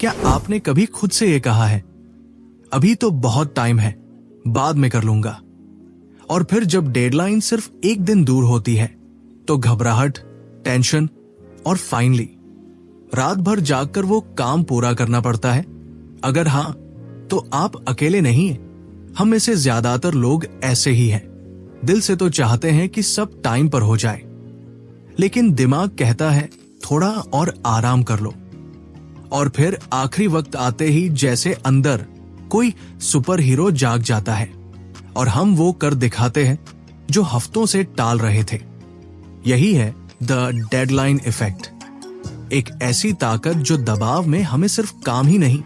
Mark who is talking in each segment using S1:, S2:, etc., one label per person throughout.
S1: क्या आपने कभी खुद से ये कहा है, अभी तो बहुत टाइम है, बाद में कर लूंगा, और फिर जब डेडलाइन सिर्फ एक दिन दूर होती है तो घबराहट, टेंशन और फाइनली रात भर जागकर वो काम पूरा करना पड़ता है? अगर हाँ, तो आप अकेले नहीं हैं। हम में से ज्यादातर लोग ऐसे ही हैं। दिल से तो चाहते हैं कि सब टाइम पर हो जाए, लेकिन दिमाग कहता है थोड़ा और आराम कर लो। और फिर आखिरी वक्त आते ही जैसे अंदर कोई सुपर हीरो जाग जाता है और हम वो कर दिखाते हैं जो हफ्तों से टाल रहे थे। यही है द डेडलाइन इफेक्ट, एक ऐसी ताकत जो दबाव में हमें सिर्फ काम ही नहीं,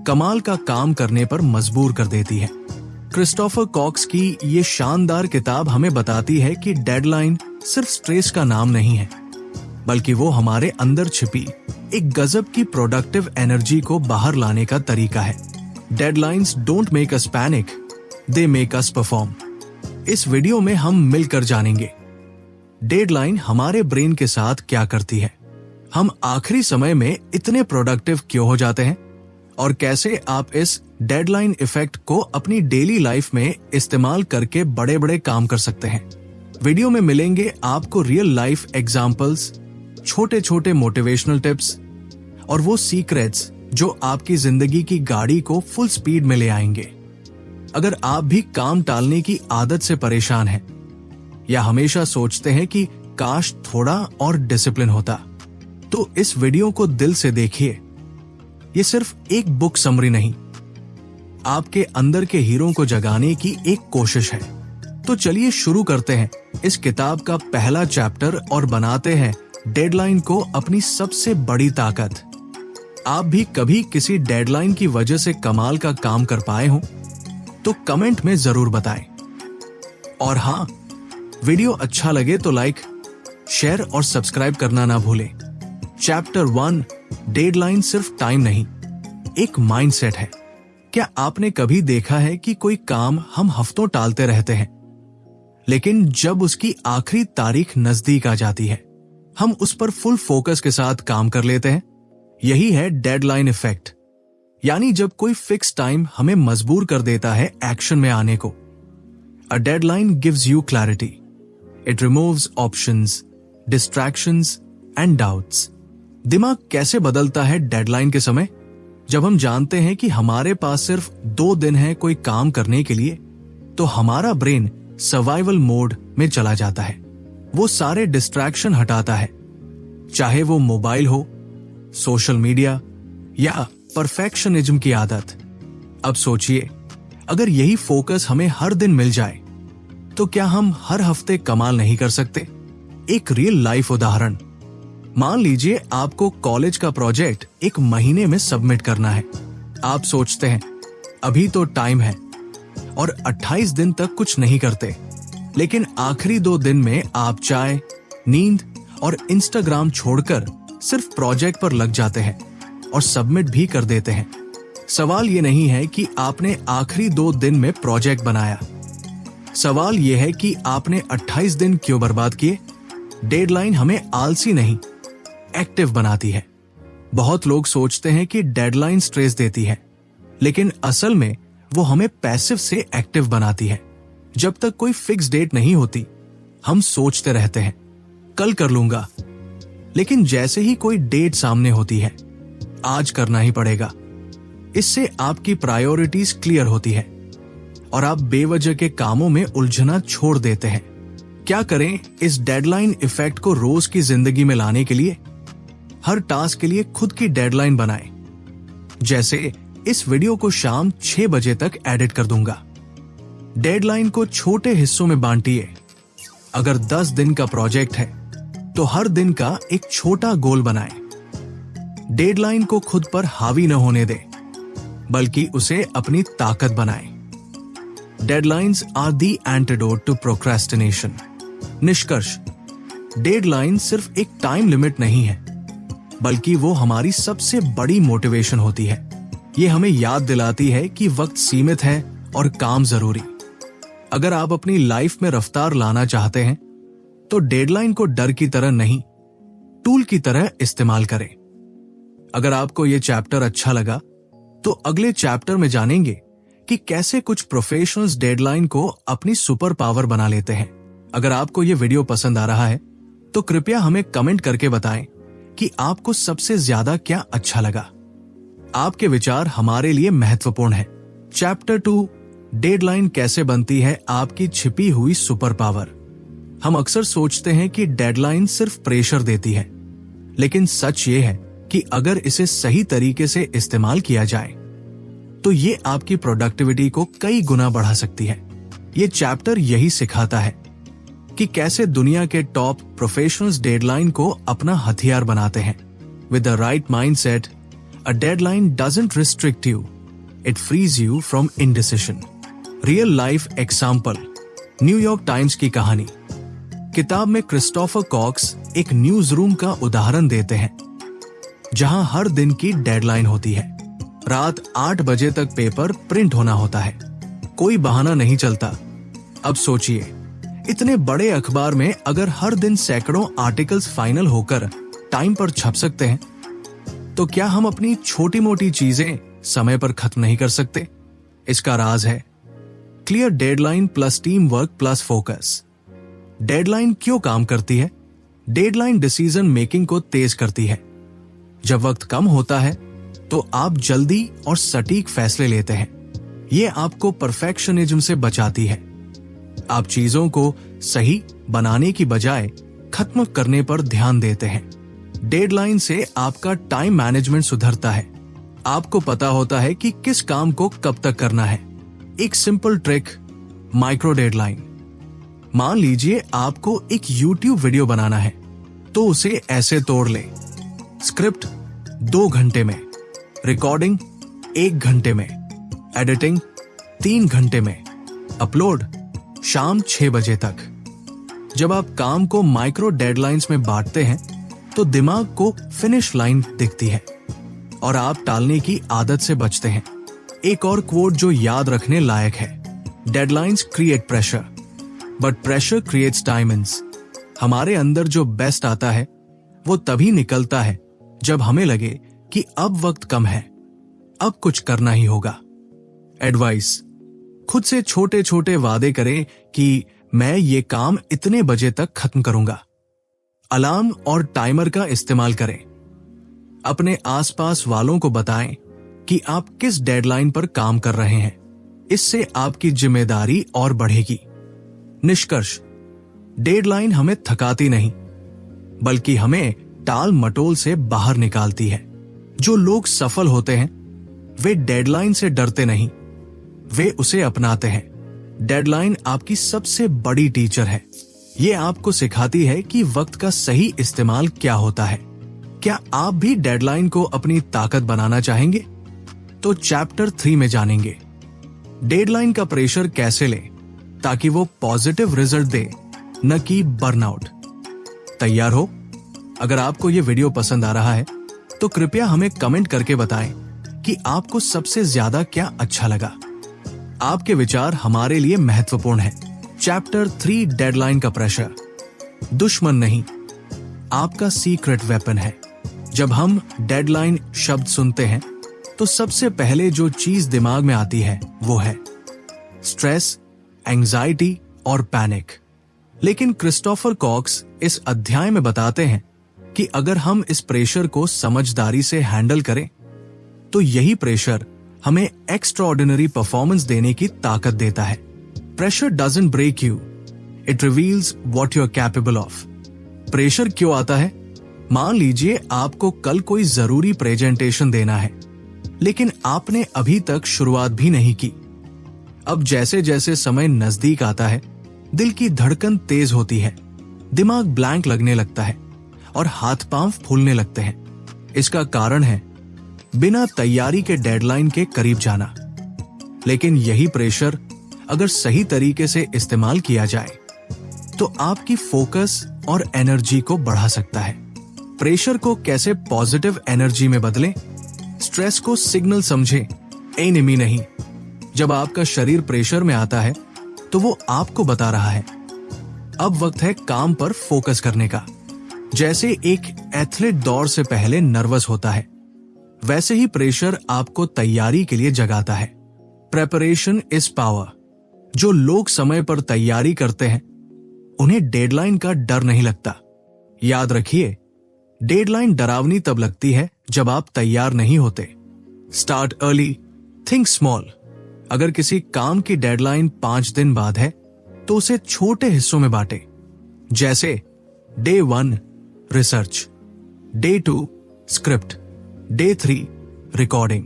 S1: कमाल का काम करने पर मजबूर कर देती है। क्रिस्टोफर कॉक्स की ये शानदार किताब हमें बताती है कि डेडलाइन सिर्फ स्ट्रेस का नाम नहीं है, बल्कि वो हमारे अंदर छिपी एक गजब की प्रोडक्टिव एनर्जी को बाहर लाने का तरीका है। Deadlines don't make us panic, they make us perform. इस वीडियो में हम मिलकर जानेंगे डेडलाइन हमारे ब्रेन के साथ क्या करती है, हम आखिरी समय में इतने प्रोडक्टिव क्यों हो जाते हैं, और कैसे आप इस डेडलाइन इफेक्ट को अपनी डेली लाइफ में इस्तेमाल करके बड़े बड़े काम कर सकते हैं। वीडियो में मिलेंगे आपको रियल लाइफ एग्जाम्पल्स, छोटे छोटे मोटिवेशनल टिप्स और वो सीक्रेट्स जो आपकी जिंदगी की गाड़ी को फुल स्पीड में ले आएंगे। अगर आप भी काम टालने की आदत से परेशान हैं या हमेशा सोचते हैं कि काश थोड़ा और डिसिप्लिन होता, तो इस वीडियो को दिल से देखिए। ये सिर्फ एक बुक समरी नहीं, आपके अंदर के हीरो को जगाने की एक कोशिश है। तो चलिए शुरू करते हैं इस किताब का पहला चैप्टर और बनाते हैं डेडलाइन को अपनी सबसे बड़ी ताकत। आप भी कभी किसी डेडलाइन की वजह से कमाल का काम कर पाए हो तो कमेंट में जरूर बताएं। और हाँ, वीडियो अच्छा लगे तो लाइक, शेयर और सब्सक्राइब करना ना भूलें। चैप्टर 1, डेडलाइन सिर्फ टाइम नहीं, एक माइंडसेट है। क्या आपने कभी देखा है कि कोई काम हम हफ्तों टालते रहते हैं, लेकिन जब उसकी आखिरी तारीख नजदीक आ जाती है हम उस पर फुल फोकस के साथ काम कर लेते हैं? यही है डेडलाइन इफेक्ट, यानी जब कोई फिक्स टाइम हमें मजबूर कर देता है एक्शन में आने को। A deadline gives you clarity, it removes options, distractions and doubts. दिमाग कैसे बदलता है डेडलाइन के समय? जब हम जानते हैं कि हमारे पास सिर्फ 2 दिन है कोई काम करने के लिए, तो हमारा ब्रेन सर्वाइवल मोड में चला जाता है। वो सारे डिस्ट्रैक्शन हटाता है, चाहे वो मोबाइल हो, सोशल मीडिया या परफेक्शनिज्म की आदत। अब सोचिए, अगर यही फोकस हमें हर दिन मिल जाए तो क्या हम हर हफ्ते कमाल नहीं कर सकते? एक रियल लाइफ उदाहरण, मान लीजिए आपको कॉलेज का प्रोजेक्ट 1 महीने में सबमिट करना है। आप सोचते हैं अभी तो टाइम है और 28 दिन तक कुछ नहीं करते, लेकिन आखिरी 2 दिन में आप चाय, नींद और इंस्टाग्राम छोड़कर सिर्फ प्रोजेक्ट पर लग जाते हैं और सबमिट भी कर देते हैं। सवाल ये नहीं है कि आपने आखिरी 2 दिन में प्रोजेक्ट बनाया, सवाल यह है कि आपने 28 दिन क्यों बर्बाद किए? डेडलाइन हमें आलसी नहीं, एक्टिव बनाती है। बहुत लोग सोचते हैं कि डेडलाइन स्ट्रेस देती है, लेकिन असल में वो हमें पैसिव से एक्टिव बनाती है। जब तक कोई फिक्स डेट नहीं होती हम सोचते रहते हैं कल कर लूंगा, लेकिन जैसे ही कोई डेट सामने होती है, आज करना ही पड़ेगा। इससे आपकी प्रायोरिटीज क्लियर होती है और आप बेवजह के कामों में उलझना छोड़ देते हैं। क्या करें इस डेडलाइन इफेक्ट को रोज की जिंदगी में लाने के लिए? हर टास्क के लिए खुद की डेडलाइन बनाएं। जैसे इस वीडियो को शाम 6 बजे तक एडिट कर दूंगा। डेडलाइन को छोटे हिस्सों में बांटिए। अगर 10 दिन का प्रोजेक्ट है तो हर दिन का एक छोटा गोल बनाएं। डेडलाइन को खुद पर हावी न होने दें, बल्कि उसे अपनी ताकत बनाएं। Deadlines are the antidote to procrastination. निष्कर्ष, डेडलाइन सिर्फ एक टाइम लिमिट नहीं है, बल्कि वो हमारी सबसे बड़ी मोटिवेशन होती है। ये हमें याद दिलाती है कि वक्त सीमित है और काम जरूरी। अगर आप अपनी लाइफ में रफ्तार लाना चाहते हैं तो डेडलाइन को डर की तरह नहीं, टूल की तरह इस्तेमाल करें। अगर आपको ये चैप्टर अच्छा लगा तो अगले चैप्टर में जानेंगे कि कैसे कुछ प्रोफेशनल्स डेडलाइन को अपनी सुपर पावर बना लेते हैं। अगर आपको ये वीडियो पसंद आ रहा है तो कृपया हमें कमेंट करके बताएं कि आपको सबसे ज्यादा क्या अच्छा लगा। आपके विचार हमारे लिए महत्वपूर्ण है। चैप्टर 2 डेडलाइन कैसे बनती है आपकी छिपी हुई सुपर पावर। हम अक्सर सोचते हैं कि डेडलाइन सिर्फ प्रेशर देती है, लेकिन सच ये है कि अगर इसे सही तरीके से इस्तेमाल किया जाए तो ये आपकी प्रोडक्टिविटी को कई गुना बढ़ा सकती है। ये चैप्टर यही सिखाता है कि कैसे दुनिया के टॉप प्रोफेशनल्स डेडलाइन को अपना हथियार बनाते हैं। With the right mindset, a deadline doesn't restrict you, it frees you from indecision. Real life example, New York Times की कहानी। किताब में क्रिस्टोफर कॉक्स एक न्यूज रूम का उदाहरण देते हैं जहां हर दिन की डेडलाइन होती है। रात 8 बजे तक पेपर प्रिंट होना होता है, कोई बहाना नहीं चलता। अब सोचिए, इतने बड़े अखबार में अगर हर दिन सैकड़ों आर्टिकल्स फाइनल होकर टाइम पर छप सकते हैं, तो क्या हम अपनी छोटी मोटी चीजें समय पर खत्म नहीं कर सकते? इसका राज है clear deadline plus team work plus focus. Deadline क्यों काम करती है? डेडलाइन डिसीजन मेकिंग को तेज करती है। जब वक्त कम होता है तो आप जल्दी और सटीक फैसले लेते हैं। ये आपको परफेक्शनिज्म से बचाती है। आप चीजों को सही बनाने की बजाय खत्म करने पर ध्यान देते हैं। डेडलाइन से आपका टाइम मैनेजमेंट सुधरता है। आपको पता होता है कि किस काम को कब तक करना है। एक सिंपल ट्रिक, माइक्रो डेडलाइन। मान लीजिए आपको एक YouTube वीडियो बनाना है, तो उसे ऐसे तोड़ ले। स्क्रिप्ट 2 घंटे में, रिकॉर्डिंग 1 घंटे में, एडिटिंग 3 घंटे में, अपलोड शाम 6 बजे तक। जब आप काम को माइक्रो डेडलाइंस में बांटते हैं तो दिमाग को फिनिश लाइन दिखती है और आप टालने की आदत से बचते हैं। एक और कोट जो याद रखने लायक है, deadlines create pressure but pressure creates diamonds. हमारे अंदर जो बेस्ट आता है वो तभी निकलता है जब हमें लगे कि अब वक्त कम है, अब कुछ करना ही होगा। एडवाइस, खुद से छोटे छोटे वादे करें कि मैं ये काम इतने बजे तक खत्म करूंगा। अलार्म और टाइमर का इस्तेमाल करें। अपने आसपास वालों को बताएं कि आप किस डेडलाइन पर काम कर रहे हैं। इससे आपकी जिम्मेदारी और बढ़ेगी। निष्कर्ष, डेडलाइन हमें थकाती नहीं, बल्कि हमें टाल मटोल से बाहर निकालती है। जो लोग सफल होते हैं वे डेडलाइन से डरते नहीं, वे उसे अपनाते हैं। डेडलाइन आपकी सबसे बड़ी टीचर है। ये आपको सिखाती है कि वक्त का सही इस्तेमाल क्या होता है। क्या आप भी डेडलाइन को अपनी ताकत बनाना चाहेंगे? तो चैप्टर 3 में जानेंगे डेडलाइन का प्रेशर कैसे लें ताकि वो पॉजिटिव रिजल्ट दे, न कि बर्नआउट। तैयार हो? अगर आपको ये वीडियो पसंद आ रहा है तो कृपया हमें कमेंट करके बताएं कि आपको सबसे ज्यादा क्या अच्छा लगा। आपके विचार हमारे लिए महत्वपूर्ण है। चैप्टर 3 डेडलाइन का प्रेशर दुश्मन नहीं, आपका सीक्रेट वेपन है। जब हम डेडलाइन शब्द सुनते हैं तो सबसे पहले जो चीज दिमाग में आती है वो है स्ट्रेस, एंजाइटी और पैनिक। लेकिन क्रिस्टोफर कॉक्स इस अध्याय में बताते हैं कि अगर हम इस प्रेशर को समझदारी से हैंडल करें तो यही प्रेशर हमें एक्स्ट्राऑर्डिनरी परफॉर्मेंस देने की ताकत देता है। Pressure doesn't break you, it reveals what you are capable of. Pressure क्यों आता है? मान लीजिए आपको कल कोई जरूरी प्रेजेंटेशन देना है, लेकिन आपने अभी तक शुरुआत भी नहीं की। अब जैसे जैसे समय नजदीक आता है, दिल की धड़कन तेज होती है, दिमाग ब्लैंक लगने लगता है और हाथ पांव फूलने लगते हैं। इसका कारण है बिना तैयारी के डेडलाइन के करीब जाना। लेकिन यही प्रेशर अगर सही तरीके से इस्तेमाल किया जाए तो आपकी फोकस और एनर्जी को बढ़ा सकता है। प्रेशर को कैसे पॉजिटिव एनर्जी में बदलें? स्ट्रेस को सिग्नल समझें, एनिमी नहीं। जब आपका शरीर प्रेशर में आता है तो वो आपको बता रहा है अब वक्त है काम पर फोकस करने का। जैसे एक एथलीट दौड़ से पहले नर्वस होता है, वैसे ही प्रेशर आपको तैयारी के लिए जगाता है। Preparation is power. जो लोग समय पर तैयारी करते हैं उन्हें डेडलाइन का डर नहीं लगता। याद रखिए, डेडलाइन डरावनी तब लगती है जब आप तैयार नहीं होते। Start early, think small. अगर किसी काम की डेडलाइन 5 दिन बाद है तो उसे छोटे हिस्सों में बांटे। जैसे day 1 research, day 2 script, day 3 recording,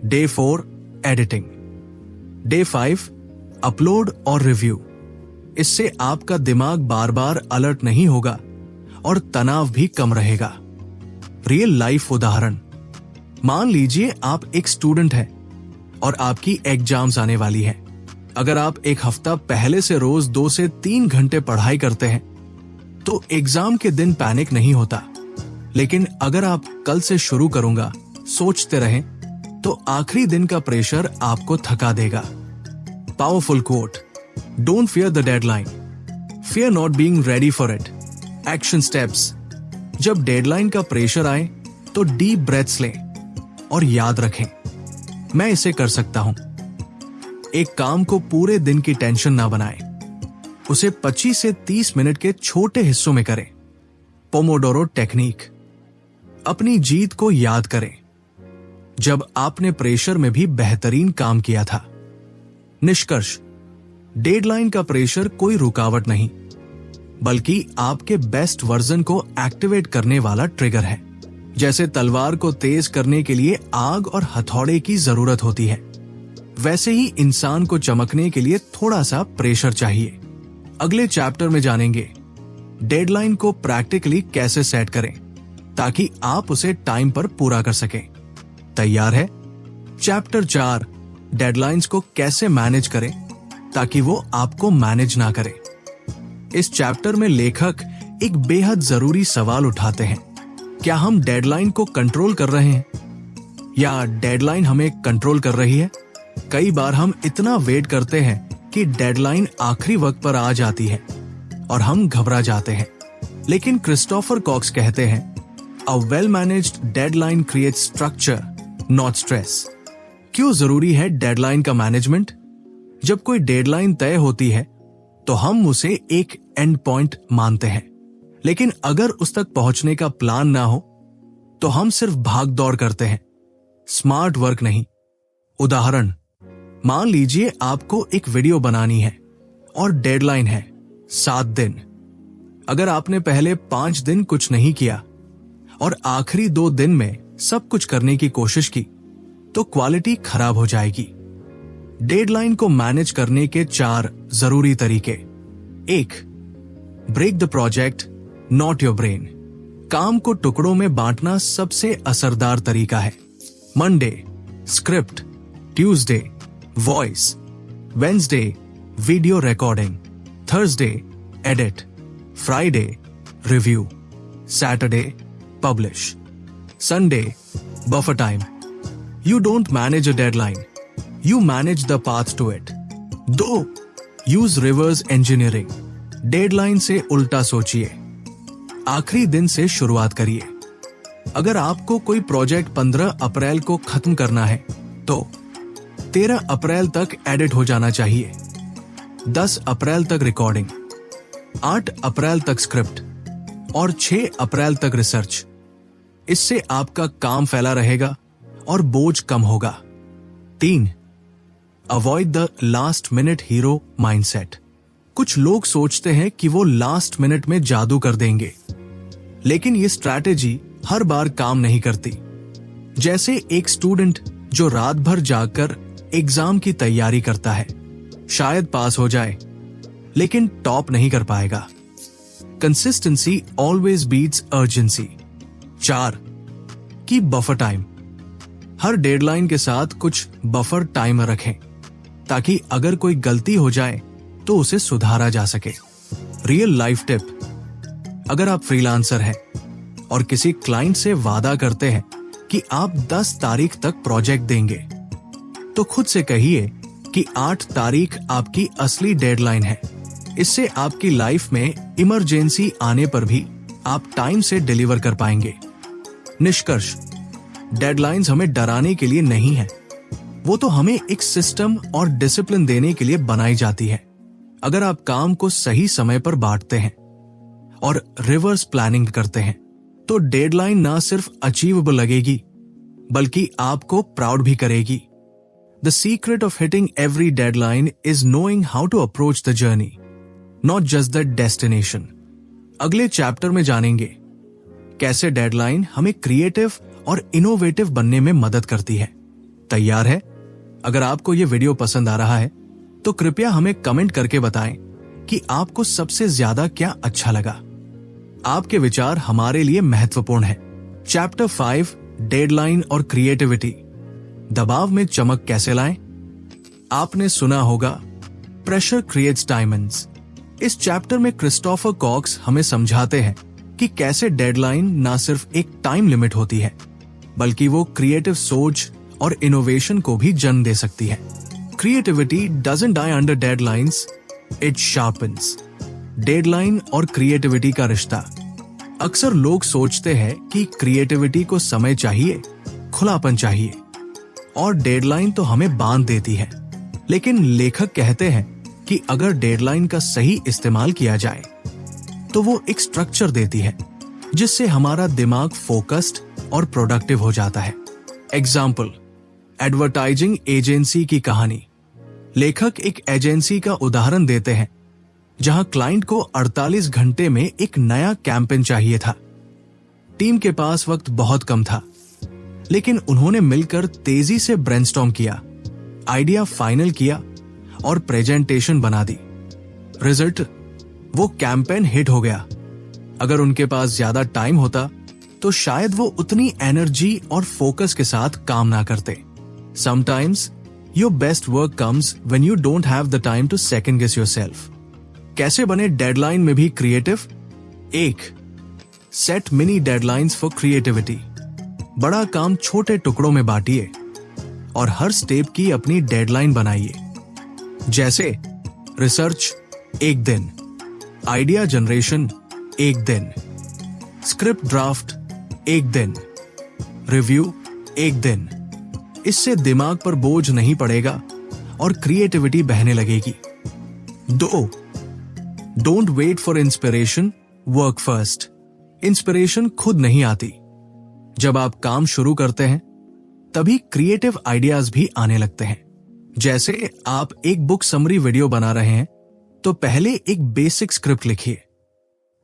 S1: day 4 editing, day 5 upload और रिव्यू। इससे आपका दिमाग बार बार अलर्ट नहीं होगा और तनाव भी कम रहेगा। रियल लाइफ उदाहरण, मान लीजिए आप एक स्टूडेंट हैं और आपकी एग्जाम्स आने वाली है। अगर आप एक हफ्ता पहले से रोज 2 से 3 घंटे पढ़ाई करते हैं तो एग्जाम के दिन पैनिक नहीं होता। लेकिन अगर आप कल से शुरू करूंगा सोचते रहें तो आखिरी दिन का प्रेशर आपको थका देगा। Powerful quote, don't fear the deadline, fear not being ready for it. Action steps, जब डेडलाइन का प्रेशर आए तो डीप ब्रेथ्स लें और याद रखें, मैं इसे कर सकता हूं। एक काम को पूरे दिन की टेंशन ना बनाएं, उसे 25 से 30 मिनट के छोटे हिस्सों में करें। पोमोडोरो टेक्निक, अपनी जीत को याद करें जब आपने प्रेशर में भी बेहतरीन काम किया था। निष्कर्ष, डेडलाइन का प्रेशर कोई रुकावट नहीं बल्कि आपके बेस्ट वर्जन को एक्टिवेट करने वाला ट्रिगर है। जैसे तलवार को तेज करने के लिए आग और हथौड़े की जरूरत होती है, वैसे ही इंसान को चमकने के लिए थोड़ा सा प्रेशर चाहिए। अगले चैप्टर में जानेंगे डेडलाइन को प्रैक्टिकली कैसे सेट करें ताकि आप उसे टाइम पर पूरा कर सकें। तैयार है? चैप्टर 4, डेडलाइंस को कैसे मैनेज करें ताकि वो आपको मैनेज ना करे। इस चैप्टर में लेखक एक बेहद जरूरी सवाल उठाते हैं, क्या हम डेडलाइन को कंट्रोल कर रहे हैं या डेडलाइन हमें कंट्रोल कर रही है? कई बार हम इतना वेट करते हैं कि डेडलाइन आखिरी वक्त पर आ जाती है और हम घबरा जाते हैं। लेकिन क्रिस्टोफर कॉक्स कहते हैं, a well managed deadline creates structure not stress. क्यों जरूरी है डेडलाइन का मैनेजमेंट? जब कोई डेडलाइन तय होती है तो हम उसे एक एंड पॉइंट मानते हैं, लेकिन अगर उस तक पहुंचने का प्लान ना हो तो हम सिर्फ भाग दौड़ करते हैं, स्मार्ट वर्क नहीं। उदाहरण, मान लीजिए आपको एक वीडियो बनानी है और डेडलाइन है 7 दिन। अगर आपने पहले 5 दिन कुछ नहीं किया और आखिरी 2 दिन में सब कुछ करने की कोशिश की तो क्वालिटी खराब हो जाएगी। डेडलाइन को मैनेज करने के 4 जरूरी तरीके। 1, break the project not your brain. काम को टुकड़ों में बांटना सबसे असरदार तरीका है। Monday script, Tuesday voice, Wednesday video recording, Thursday edit, Friday review, Saturday publish, Sunday buffer time. You don't manage a deadline, you manage the path to it. 2, use reverse engineering. Deadline से उल्टा सोचिए, आखिरी दिन से शुरुआत करिए। अगर आपको कोई प्रोजेक्ट 15 अप्रैल को खत्म करना है तो 13 अप्रैल तक एडिट हो जाना चाहिए, 10 अप्रैल तक रिकॉर्डिंग, 8 अप्रैल तक स्क्रिप्ट और 6 अप्रैल तक रिसर्च। इससे आपका काम फैला रहेगा और बोझ कम होगा। 3, avoid the last minute hero mindset. कुछ लोग सोचते हैं कि वो लास्ट मिनट में जादू कर देंगे, लेकिन ये स्ट्रैटेजी हर बार काम नहीं करती। जैसे एक स्टूडेंट जो रात भर जागकर एग्जाम की तैयारी करता है, शायद पास हो जाए लेकिन टॉप नहीं कर पाएगा। Consistency always beats urgency. 4, keep buffer time. हर डेडलाइन के साथ कुछ बफर टाइम रखें ताकि अगर कोई गलती हो जाए तो उसे सुधारा जा सके। रियल लाइफ टिप, अगर आप फ्रीलांसर हैं और किसी क्लाइंट से वादा करते हैं कि आप 10 तारीख तक प्रोजेक्ट देंगे, तो खुद से कहिए कि 8 तारीख आपकी असली डेडलाइन है। इससे आपकी लाइफ में इमरजेंसी आने पर भी आप टाइम से डिलीवर कर पाएंगे। निष्कर्ष, डेडलाइंस हमें डराने के लिए नहीं है, वो तो हमें एक सिस्टम और डिसिप्लिन देने के लिए बनाई जाती है। अगर आप काम को सही समय पर बांटते हैं और रिवर्स प्लानिंग करते हैं तो डेडलाइन ना सिर्फ अचीवेबल लगेगी बल्कि आपको प्राउड भी करेगी। The secret of hitting every deadline is knowing how to approach the journey, not just the destination. अगले चैप्टर में जानेंगे कैसे डेडलाइन हमें क्रिएटिव और इनोवेटिव बनने में मदद करती है। तैयार है? अगर आपको यह वीडियो पसंद आ रहा है तो कृपया हमें कमेंट करके बताएं कि आपको सबसे ज्यादा क्या अच्छा लगा। आपके विचार हमारे लिए महत्वपूर्ण है। चैप्टर 5, डेडलाइन और क्रिएटिविटी, दबाव में चमक कैसे लाएं? आपने सुना होगा प्रेशर क्रिएट्स डायमंड्स। इस चैप्टर में क्रिस्टोफर कॉक्स हमें समझाते हैं कि कैसे डेडलाइन ना सिर्फ एक टाइम लिमिट होती है बल्कि वो क्रिएटिव सोच और इनोवेशन को भी जन्म दे सकती है। Creativity doesn't die under deadlines, it sharpens. Deadline और क्रिएटिविटी का रिश्ता। अक्सर लोग सोचते हैं कि क्रिएटिविटी को समय चाहिए, खुलापन चाहिए और डेडलाइन तो हमें बांध देती है। लेकिन लेखक कहते हैं कि अगर डेडलाइन का सही इस्तेमाल किया जाए तो वो एक स्ट्रक्चर देती है जिससे हमारा दिमाग फोकस्ड और प्रोडक्टिव हो जाता है। एग्जाम्पल, एडवर्टाइजिंग एजेंसी की कहानी। लेखक एक एजेंसी का उदाहरण देते हैं जहां क्लाइंट को 48 घंटे में एक नया कैंपेन चाहिए था। टीम के पास वक्त बहुत कम था, लेकिन उन्होंने मिलकर तेजी से ब्रेनस्टॉर्म किया, आइडिया फाइनल किया और प्रेजेंटेशन बना दी। रिजल्ट, वो कैंपेन हिट हो गया। अगर उनके पास ज्यादा टाइम होता तो शायद वो उतनी एनर्जी और फोकस के साथ काम ना करते। Sometimes your best work comes when you don't have the time to second guess yourself. कैसे बने डेडलाइन में भी creative? 1. Set mini deadlines for creativity. बड़ा काम छोटे टुकड़ों में बांटिए और हर स्टेप की अपनी डेडलाइन बनाइए। जैसे रिसर्च 1 दिन, आइडिया जनरेशन 1 दिन, स्क्रिप्ट ड्राफ्ट 1 दिन, रिव्यू 1 दिन। इससे दिमाग पर बोझ नहीं पड़ेगा और क्रिएटिविटी बहने लगेगी। 2. Don't wait for inspiration, work first. Inspiration खुद नहीं आती। जब आप काम शुरू करते हैं तभी क्रिएटिव आइडियाज भी आने लगते हैं। जैसे आप एक बुक समरी वीडियो बना रहे हैं तो पहले एक बेसिक स्क्रिप्ट लिखिए।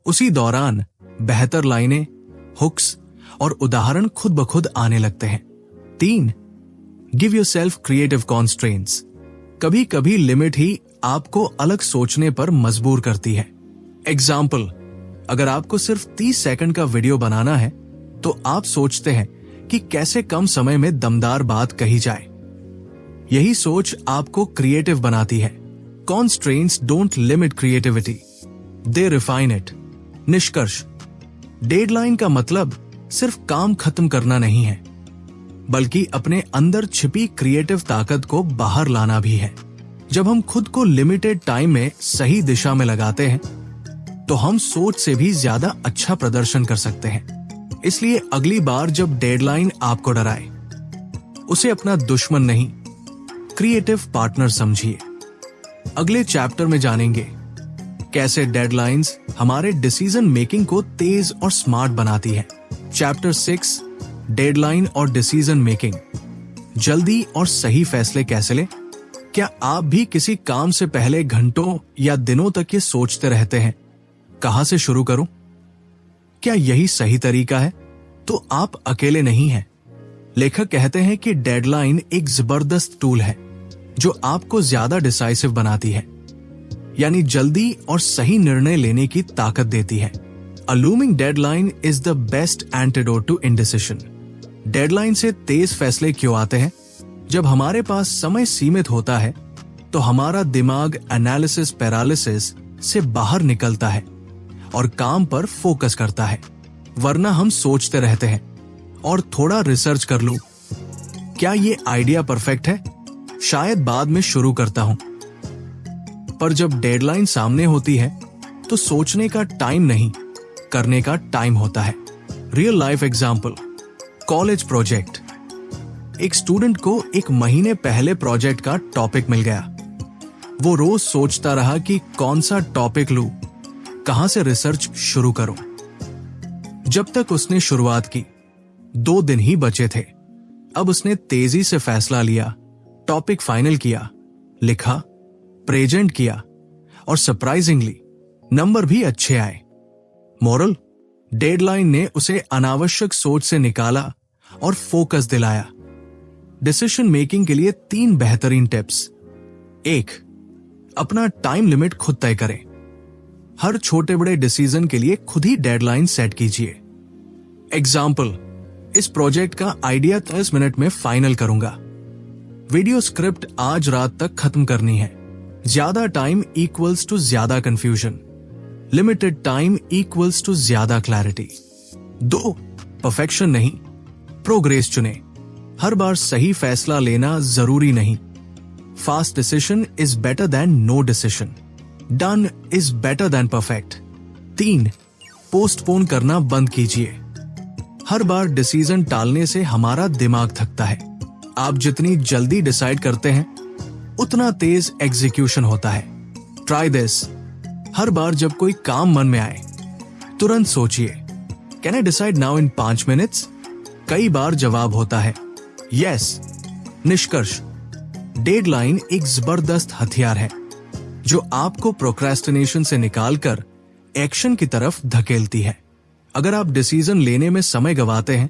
S1: उसी दौरान बेहतर लाइनें, हुक्स और उदाहरण खुद ब खुद आने लगते हैं। 3. Give yourself creative constraints. कभी कभी लिमिट ही आपको अलग सोचने पर मजबूर करती है। एग्जाम्पल, अगर आपको सिर्फ 30 सेकंड का वीडियो बनाना है तो आप सोचते हैं कि कैसे कम समय में दमदार बात कही जाए। यही सोच आपको क्रिएटिव बनाती है। Constraints don't limit creativity, they refine it. निष्कर्ष, डेडलाइन का मतलब सिर्फ काम खत्म करना नहीं है बल्कि अपने अंदर छिपी क्रिएटिव ताकत को बाहर लाना भी है। जब हम खुद को लिमिटेड टाइम में सही दिशा में लगाते हैं तो हम सोच से भी ज्यादा अच्छा प्रदर्शन कर सकते हैं। इसलिए अगली बार जब डेडलाइन आपको डराए, उसे अपना दुश्मन नहीं, क्रिएटिव पार्टनर समझिए। अगले चैप्टर में जानेंगे कैसे डेडलाइंस हमारे डिसीजन मेकिंग को तेज और स्मार्ट बनाती है। चैप्टर 6, डेडलाइन और डिसीजन मेकिंग। जल्दी और सही फैसले कैसे लें? क्या आप भी किसी काम से पहले घंटों या दिनों तक ये सोचते रहते हैं, कहां से शुरू करूं? क्या यही सही तरीका है? तो आप अकेले नहीं हैं। लेखक कहते हैं कि डेडलाइन एक जबरदस्त टूल है जो आपको ज्यादा डिसाइसिव बनाती है, यानी जल्दी और सही निर्णय लेने की ताकत देती है। A looming deadline is the best antidote to indecision. Deadline से तेज फैसले क्यों आते हैं? जब हमारे पास समय सीमित होता है तो हमारा दिमाग एनालिसिस पैरालिसिस से बाहर निकलता है और काम पर फोकस करता है। वरना हम सोचते रहते हैं और थोड़ा रिसर्च कर लूं, क्या ये आइडिया परफेक्ट है, शायद बाद में शुरू करता हूं। पर जब डेडलाइन सामने होती है तो सोचने का टाइम नहीं, करने का टाइम होता है। Real life example, college project. एक स्टूडेंट को एक महीने पहले प्रोजेक्ट का टॉपिक मिल गया। वो रोज सोचता रहा कि कौन सा टॉपिक लूं, कहां से रिसर्च शुरू करूं। जब तक उसने शुरुआत की, 2 दिन ही बचे थे। अब उसने तेजी से फैसला लिया, टॉपिक फाइनल किया, लिखा, प्रेजेंट किया और सरप्राइजिंगली नंबर भी अच्छे आए। मोरल, डेडलाइन ने उसे अनावश्यक सोच से निकाला और फोकस दिलाया। डिसीजन मेकिंग के लिए 3 बेहतरीन टिप्स। 1, अपना टाइम लिमिट खुद तय करें। हर छोटे बड़े डिसीजन के लिए खुद ही डेडलाइन सेट कीजिए। एग्जाम्पल, इस प्रोजेक्ट का आइडिया 30 मिनट में फाइनल करूंगा। वीडियो स्क्रिप्ट आज रात तक खत्म करनी है। ज्यादा टाइम इक्वल्स टू ज्यादा confusion, limited time equals to ज्यादा क्लैरिटी। 2, परफेक्शन नहीं, प्रोग्रेस चुने। हर बार सही फैसला लेना जरूरी नहीं। Fast decision is better than no decision, done is better than perfect. 3, postpone करना बंद कीजिए। हर बार डिसीजन टालने से हमारा दिमाग थकता है। आप जितनी जल्दी डिसाइड करते हैं, उतना तेज एग्जीक्यूशन होता है। Try this. हर बार जब कोई काम मन में आए, तुरंत सोचिए, can I decide now in 5 minutes? कई बार जवाब होता है यस। निष्कर्ष, डेडलाइन एक जबरदस्त हथियार है जो आपको प्रोक्रेस्टिनेशन से निकालकर एक्शन की तरफ धकेलती है। अगर आप डिसीजन लेने में समय गवाते हैं,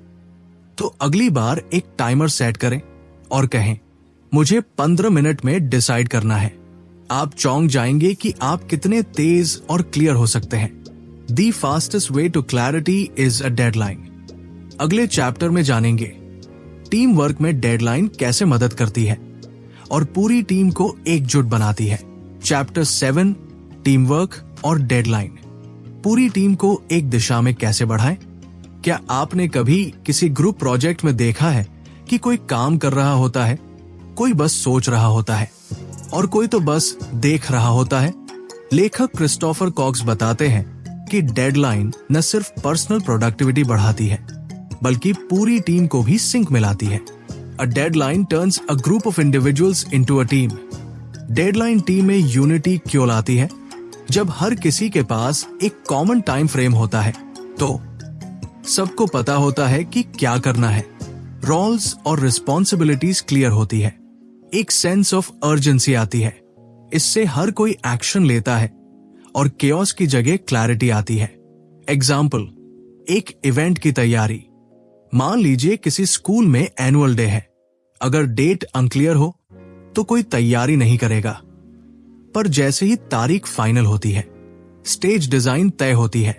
S1: तो अगली बार एक टाइमर सेट करें और कहें, मुझे 15 मिनट में डिसाइड करना है। आप चौंक जाएंगे कि आप कितने तेज और क्लियर हो सकते हैं। The fastest way to clarity is a deadline. अगले चैप्टर में जानेंगे टीम वर्क में डेडलाइन कैसे मदद करती है और पूरी टीम को एकजुट बनाती है। चैप्टर 7, टीम वर्क और डेडलाइन। पूरी टीम को एक दिशा में कैसे बढ़ाएं? क्या आपने कभी किसी ग्रुप प्रोजेक्ट में देखा है कि कोई काम कर रहा होता है, कोई बस सोच रहा होता है और कोई तो बस देख रहा होता है? लेखक क्रिस्टोफर कॉक्स बताते हैं कि डेडलाइन न सिर्फ पर्सनल प्रोडक्टिविटी बढ़ाती है, बल्कि पूरी टीम को भी सिंक मिलाती है। A deadline turns a group of individuals into a team. Deadline team में यूनिटी क्यों लाती है? जब हर किसी के पास एक कॉमन टाइम फ्रेम होता है, तो सबको पता होता है कि क्या करना है। रोल्स और रिस्पॉन्सिबिलिटीज क्लियर होती है। एक सेंस ऑफ अर्जेंसी आती है। इससे हर कोई एक्शन लेता है और केओस की जगह क्लैरिटी आती है। एग्जाम्पल, एक इवेंट की तैयारी। मान लीजिए किसी स्कूल में एनुअल डे है। अगर डेट अनक्लियर हो तो कोई तैयारी नहीं करेगा, पर जैसे ही तारीख फाइनल होती है, स्टेज डिजाइन तय होती है,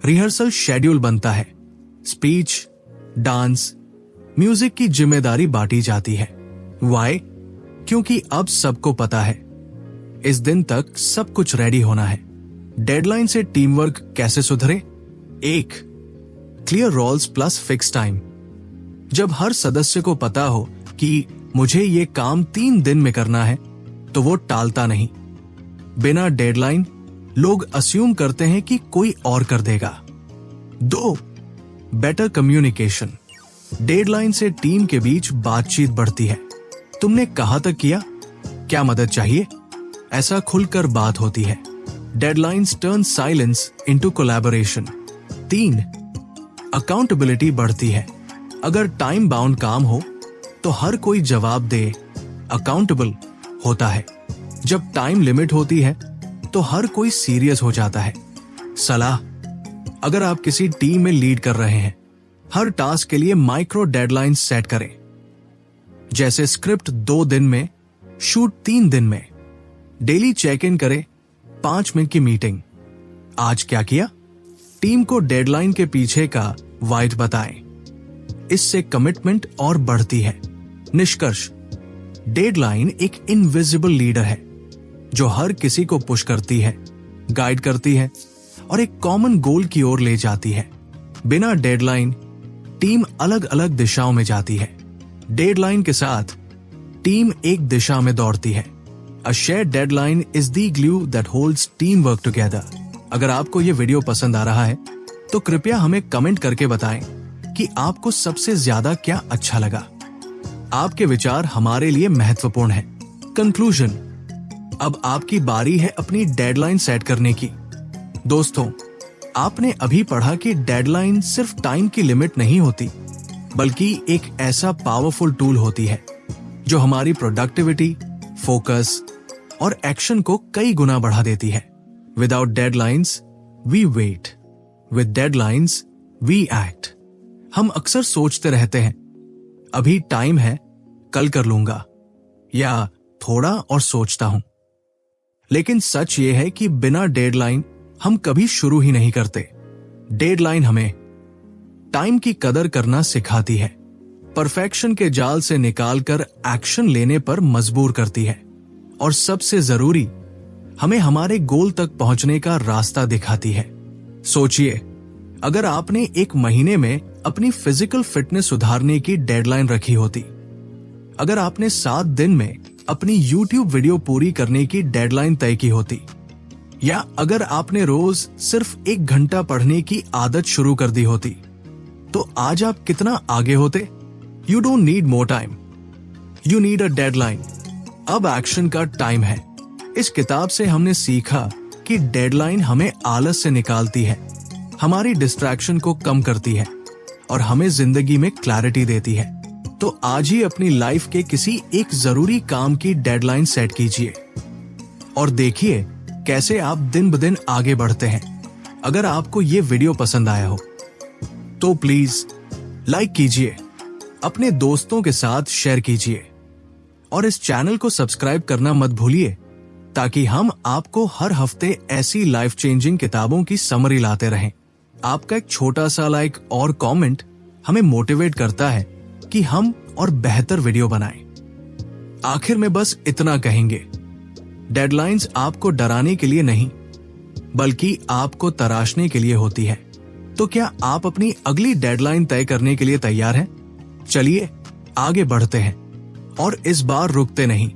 S1: रिहर्सल शेड्यूल बनता है, स्पीच, डांस, म्यूजिक की जिम्मेदारी बांटी जाती है। वाई? क्योंकि अब सबको पता है इस दिन तक सब कुछ रेडी होना है। डेडलाइन से टीम वर्क कैसे सुधरे? 1, clear roles plus fix time. जब हर सदस्य को पता हो कि मुझे ये काम 3 दिन में करना है, तो वो टालता नहीं। बिना डेडलाइन लोग अस्यूम करते हैं कि कोई और कर देगा। 2, बेटर कम्युनिकेशन। डेडलाइन से टीम के बीच बातचीत बढ़ती है। तुमने कहां तक किया? क्या मदद चाहिए? ऐसा खुलकर बात होती है। Deadlines turn silence into collaboration. 3, accountability बढ़ती है। अगर टाइम बाउंड काम हो तो हर कोई जवाब दे, अकाउंटेबल होता है। जब टाइम लिमिट होती है तो हर कोई सीरियस हो जाता है। सलाह, अगर आप किसी टीम में लीड कर रहे हैं, हर टास्क के लिए माइक्रो डेडलाइन सेट करें। जैसे स्क्रिप्ट 2 दिन में, शूट 3 दिन में। डेली चेक इन करें, 5 मिनट की मीटिंग। आज क्या किया? टीम को डेडलाइन के पीछे का वाइट बताएं। इससे कमिटमेंट और बढ़ती है। निष्कर्ष, डेडलाइन एक इनविजिबल लीडर है जो हर किसी को पुश करती है, गाइड करती है और एक कॉमन गोल की ओर ले जाती है। बिना डेडलाइन टीम अलग अलग दिशाओं में जाती है। डेडलाइन के साथ टीम एक दिशा में दौड़ती है। A shared deadline is the glue that holds team work together. अगर आपको यह वीडियो पसंद आ रहा है तो कृपया हमें कमेंट करके बताएं कि आपको सबसे ज्यादा क्या अच्छा लगा। आपके विचार हमारे लिए महत्वपूर्ण हैं। कंक्लूजन, अब आपकी बारी है अपनी डेडलाइन सेट करने की। दोस्तों, आपने अभी पढ़ा कि डेडलाइन सिर्फ टाइम की लिमिट नहीं होती, बल्कि एक ऐसा पावरफुल टूल होती है जो हमारी प्रोडक्टिविटी, फोकस और एक्शन को कई गुना बढ़ा देती है। Without deadlines we wait, with deadlines we act. हम अक्सर सोचते रहते हैं, अभी टाइम है, कल कर लूंगा, या थोड़ा और सोचता हूं। लेकिन सच यह है कि बिना डेडलाइन हम कभी शुरू ही नहीं करते। डेडलाइन हमें टाइम की कदर करना सिखाती है, परफेक्शन के जाल से निकालकर एक्शन लेने पर मजबूर करती है, और सबसे जरूरी, हमें हमारे गोल तक पहुंचने का रास्ता दिखाती है। सोचिए, अगर आपने एक महीने में अपनी फिजिकल फिटनेस सुधारने की डेडलाइन रखी होती, अगर आपने 7 दिन में अपनी YouTube वीडियो पूरी करने की डेडलाइन तय की होती, या अगर आपने रोज सिर्फ 1 घंटा पढ़ने की आदत शुरू कर दी होती, तो आज आप कितना आगे होते। You don't need more time, you need a deadline. अब एक्शन का टाइम है। इस किताब से हमने सीखा कि डेडलाइन हमें आलस से निकालती है, हमारी डिस्ट्रैक्शन को कम करती है और हमें जिंदगी में क्लैरिटी देती है। तो आज ही अपनी लाइफ के किसी एक जरूरी काम की डेडलाइन सेट कीजिए और देखिए कैसे आप दिन ब दिन आगे बढ़ते हैं। अगर आपको ये वीडियो पसंद आया हो तो प्लीज लाइक कीजिए, अपने दोस्तों के साथ शेयर कीजिए और इस चैनल को सब्सक्राइब करना मत भूलिए, ताकि हम आपको हर हफ्ते ऐसी लाइफ चेंजिंग किताबों की समरी लाते रहें। आपका एक छोटा सा लाइक और कमेंट हमें मोटिवेट करता है कि हम और बेहतर वीडियो बनाएं। आखिर में बस इतना कहेंगे, डेडलाइंस आपको डराने के लिए नहीं, बल्कि आपको तराशने के लिए होती है। तो क्या आप अपनी अगली डेडलाइन तय करने के लिए तैयार हैं? चलिए आगे बढ़ते हैं और इस बार रुकते नहीं।